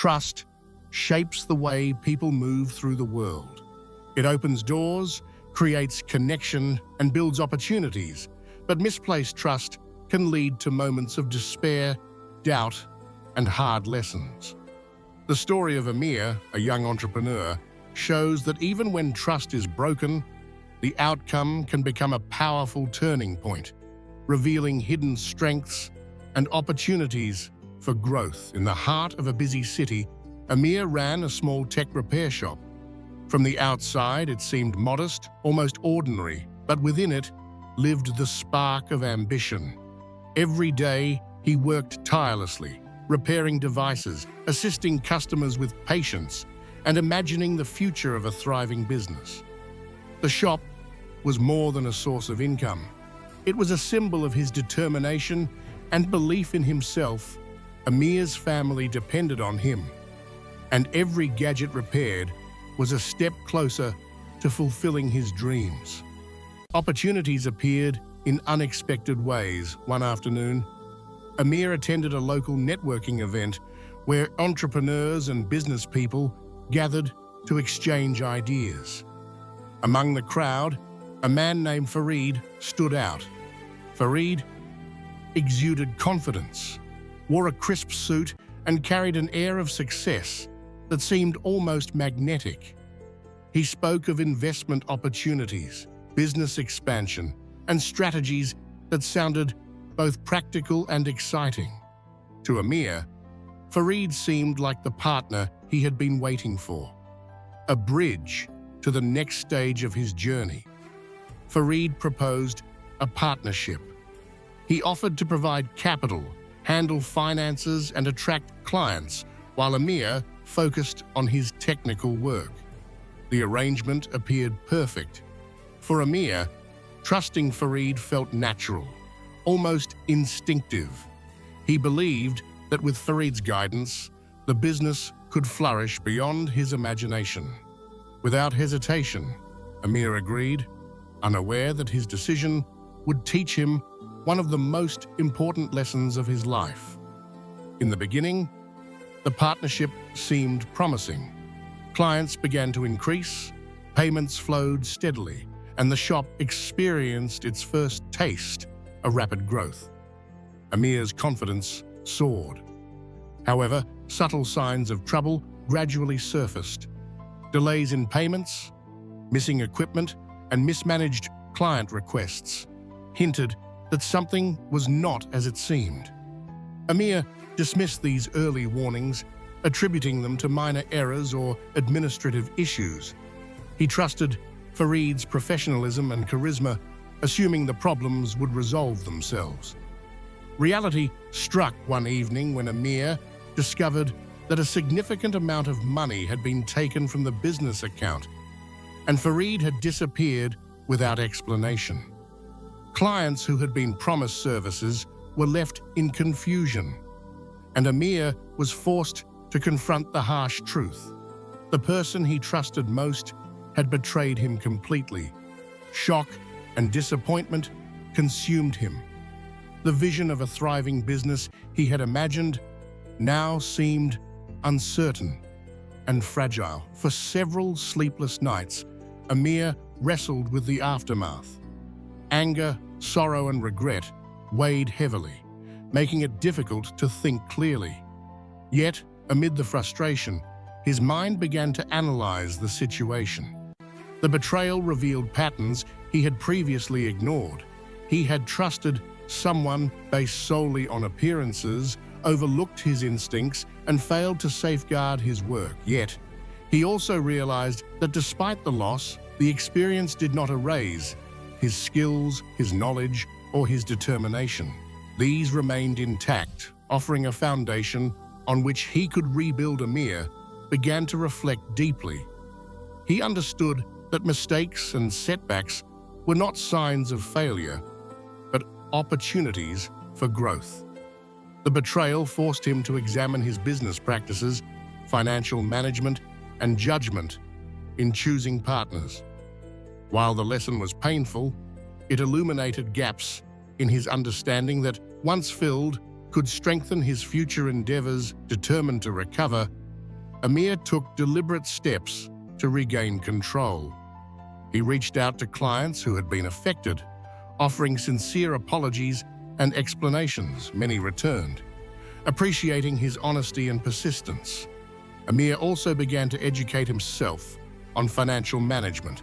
Trust shapes the way people move through the world. It opens doors, creates connection, and builds opportunities, but misplaced trust can lead to moments of despair, doubt, and hard lessons. The story of Amir, a young entrepreneur, shows that even when trust is broken, the outcome can become a powerful turning point, revealing hidden strengths and opportunities for growth. In the heart of a busy city, Amir ran a small tech repair shop. From the outside, it seemed modest, almost ordinary, but within it lived the spark of ambition. Every day, he worked tirelessly, repairing devices, assisting customers with patience, and imagining the future of a thriving business. The shop was more than a source of income. It was a symbol of his determination and belief in himself. Amir's family depended on him, and every gadget repaired was a step closer to fulfilling his dreams. Opportunities appeared in unexpected ways. One afternoon, Amir attended a local networking event where entrepreneurs and business people gathered to exchange ideas. Among the crowd, a man named Farid stood out. Farid exuded confidence, wore a crisp suit, and carried an air of success that seemed almost magnetic. He spoke of investment opportunities, business expansion, and strategies that sounded both practical and exciting. To Amir, Farid seemed like the partner he had been waiting for, a bridge to the next stage of his journey. Farid proposed a partnership. He offered to provide capital, handle finances, and attract clients, while Amir focused on his technical work. The arrangement appeared perfect. For Amir, trusting Farid felt natural, almost instinctive. He believed that with Farid's guidance, the business could flourish beyond his imagination. Without hesitation, Amir agreed, unaware that his decision would teach him one of the most important lessons of his life. In the beginning, the partnership seemed promising. Clients began to increase, payments flowed steadily, and the shop experienced its first taste of rapid growth. Amir's confidence soared. However, subtle signs of trouble gradually surfaced. Delays in payments, missing equipment, and mismanaged client requests hinted that something was not as it seemed. Amir dismissed these early warnings, attributing them to minor errors or administrative issues. He trusted Farid's professionalism and charisma, assuming the problems would resolve themselves. Reality struck one evening when Amir discovered that a significant amount of money had been taken from the business account, and Farid had disappeared without explanation. Clients who had been promised services were left in confusion, and Amir was forced to confront the harsh truth. The person he trusted most had betrayed him completely. Shock and disappointment consumed him. The vision of a thriving business he had imagined now seemed uncertain and fragile. For several sleepless nights, Amir wrestled with the aftermath. Anger, sorrow, and regret weighed heavily, making it difficult to think clearly. Yet, amid the frustration, his mind began to analyze the situation. The betrayal revealed patterns he had previously ignored. He had trusted someone based solely on appearances, overlooked his instincts, and failed to safeguard his work. Yet, he also realized that despite the loss, the experience did not erase his skills, his knowledge, or his determination. These remained intact, offering a foundation on which he could rebuild. Amir began to reflect deeply. He understood that mistakes and setbacks were not signs of failure, but opportunities for growth. The betrayal forced him to examine his business practices, financial management, and judgment in choosing partners. While the lesson was painful, it illuminated gaps in his understanding that, once filled, could strengthen his future endeavors. Determined to recover, Amir took deliberate steps to regain control. He reached out to clients who had been affected, offering sincere apologies and explanations. Many returned, appreciating his honesty and persistence. Amir also began to educate himself on financial management,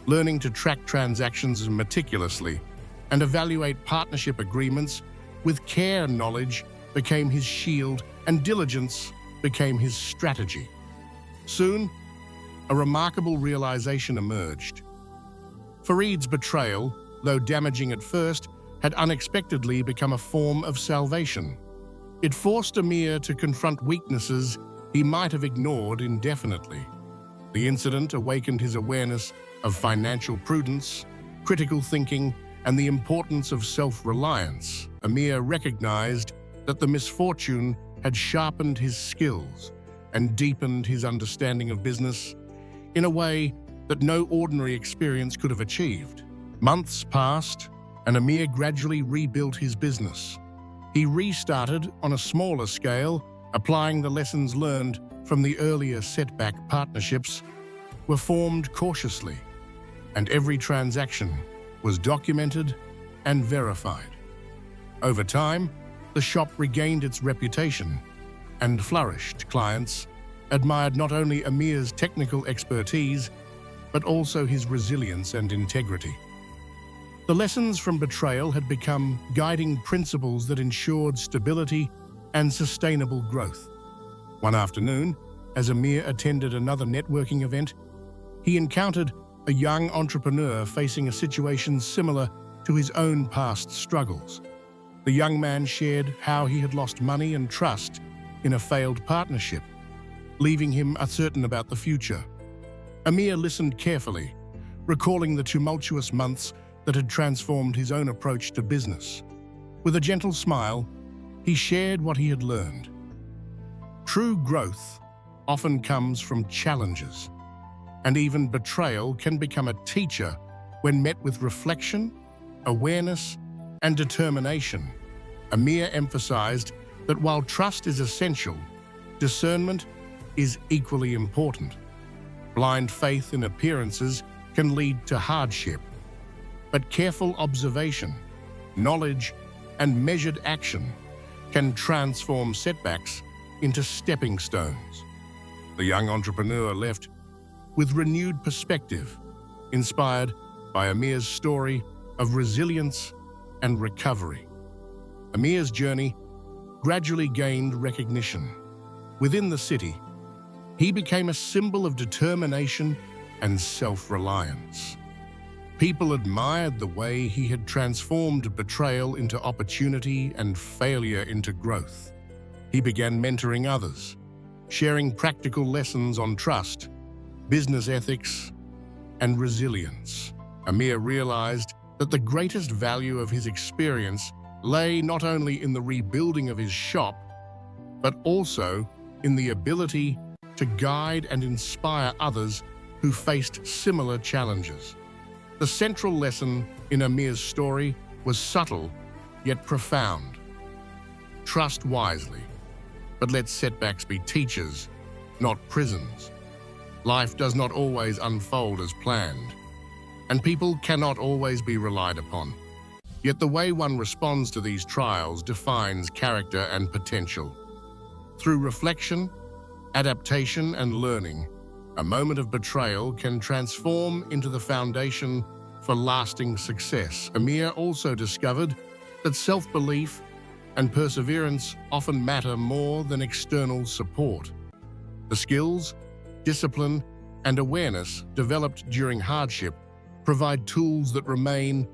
learning to track transactions meticulously and evaluate partnership agreements with care. Knowledge became his shield and diligence became his strategy. Soon, a remarkable realization emerged. Farid's betrayal, though damaging at first, had unexpectedly become a form of salvation. It forced Amir to confront weaknesses he might have ignored indefinitely. The incident awakened his awareness of financial prudence, critical thinking, and the importance of self-reliance. Amir recognized that the misfortune had sharpened his skills and deepened his understanding of business in a way that no ordinary experience could have achieved. Months passed, and Amir gradually rebuilt his business. He restarted on a smaller scale, applying the lessons learned from the earlier setback. Partnerships were formed cautiously, and every transaction was documented and verified. Over time, the shop regained its reputation and flourished. Clients admired not only Amir's technical expertise, but also his resilience and integrity. The lessons from betrayal had become guiding principles that ensured stability and sustainable growth. One afternoon, as Amir attended another networking event, he encountered a young entrepreneur facing a situation similar to his own past struggles. The young man shared how he had lost money and trust in a failed partnership, leaving him uncertain about the future. Amir listened carefully, recalling the tumultuous months that had transformed his own approach to business. With a gentle smile, he shared what he had learned. True growth often comes from challenges, and even betrayal can become a teacher when met with reflection, awareness, and determination. Amir emphasized that while trust is essential, discernment is equally important. Blind faith in appearances can lead to hardship, but careful observation, knowledge, and measured action can transform setbacks into stepping stones. The young entrepreneur left with renewed perspective, inspired by Amir's story of resilience and recovery. Amir's journey gradually gained recognition. Within the city, he became a symbol of determination and self-reliance. People admired the way he had transformed betrayal into opportunity and failure into growth. He began mentoring others, sharing practical lessons on trust, business ethics, and resilience. Amir realized that the greatest value of his experience lay not only in the rebuilding of his shop, but also in the ability to guide and inspire others who faced similar challenges. The central lesson in Amir's story was subtle yet profound. Trust wisely, but let setbacks be teachers, not prisons. Life does not always unfold as planned, and people cannot always be relied upon. Yet the way one responds to these trials defines character and potential. Through reflection, adaptation, and learning, a moment of betrayal can transform into the foundation for lasting success. Amir also discovered that self-belief and perseverance often matter more than external support. The skills, discipline, and awareness developed during hardship provide tools that remain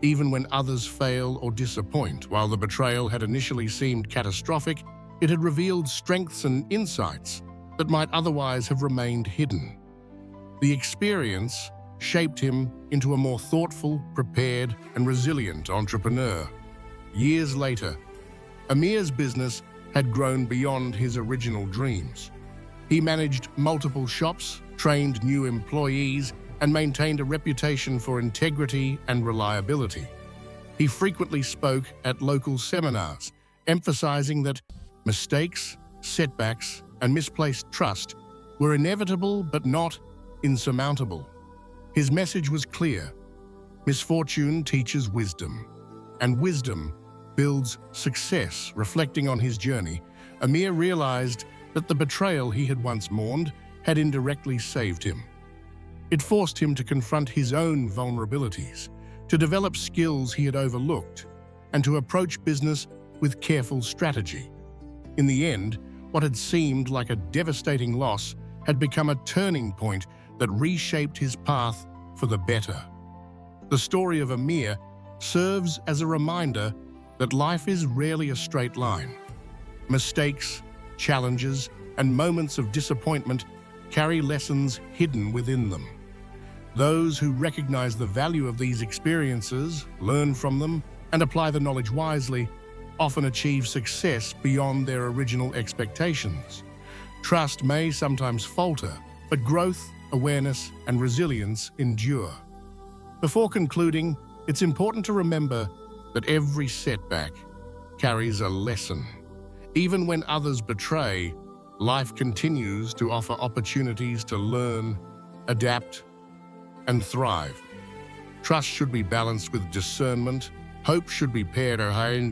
even when others fail or disappoint. While the betrayal had initially seemed catastrophic, it had revealed strengths and insights that might otherwise have remained hidden. The experience shaped him into a more thoughtful, prepared, and resilient entrepreneur. Years later, Amir's business had grown beyond his original dreams. He managed multiple shops, trained new employees, and maintained a reputation for integrity and reliability. He frequently spoke at local seminars, emphasizing that mistakes, setbacks, and misplaced trust were inevitable but not insurmountable. His message was clear: misfortune teaches wisdom, and wisdom builds success. Reflecting on his journey, Amir realized that the betrayal he had once mourned had indirectly saved him. It forced him to confront his own vulnerabilities, to develop skills he had overlooked, and to approach business with careful strategy. In the end, what had seemed like a devastating loss had become a turning point that reshaped his path for the better. The story of Amir serves as a reminder that life is rarely a straight line. Mistakes, challenges, and moments of disappointment carry lessons hidden within them. Those who recognize the value of these experiences, learn from them, and apply the knowledge wisely often achieve success beyond their original expectations. Trust may sometimes falter, but growth, awareness, and resilience endure. Before concluding, it's important to remember that every setback carries a lesson. Even when others betray, life continues to offer opportunities to learn, adapt, and thrive. Trust should be balanced with discernment, hope should be paired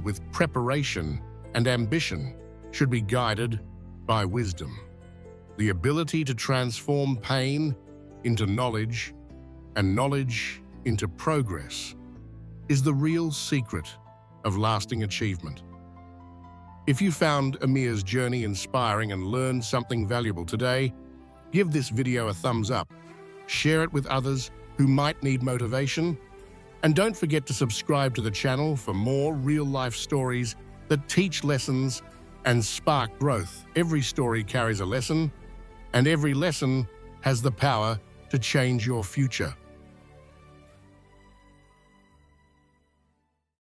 with preparation, and ambition should be guided by wisdom. The ability to transform pain into knowledge and knowledge into progress is the real secret of lasting achievement. If you found Amir's journey inspiring and learned something valuable today, give this video a thumbs up, share it with others who might need motivation, and don't forget to subscribe to the channel for more real-life stories that teach lessons and spark growth. Every story carries a lesson, and every lesson has the power to change your future.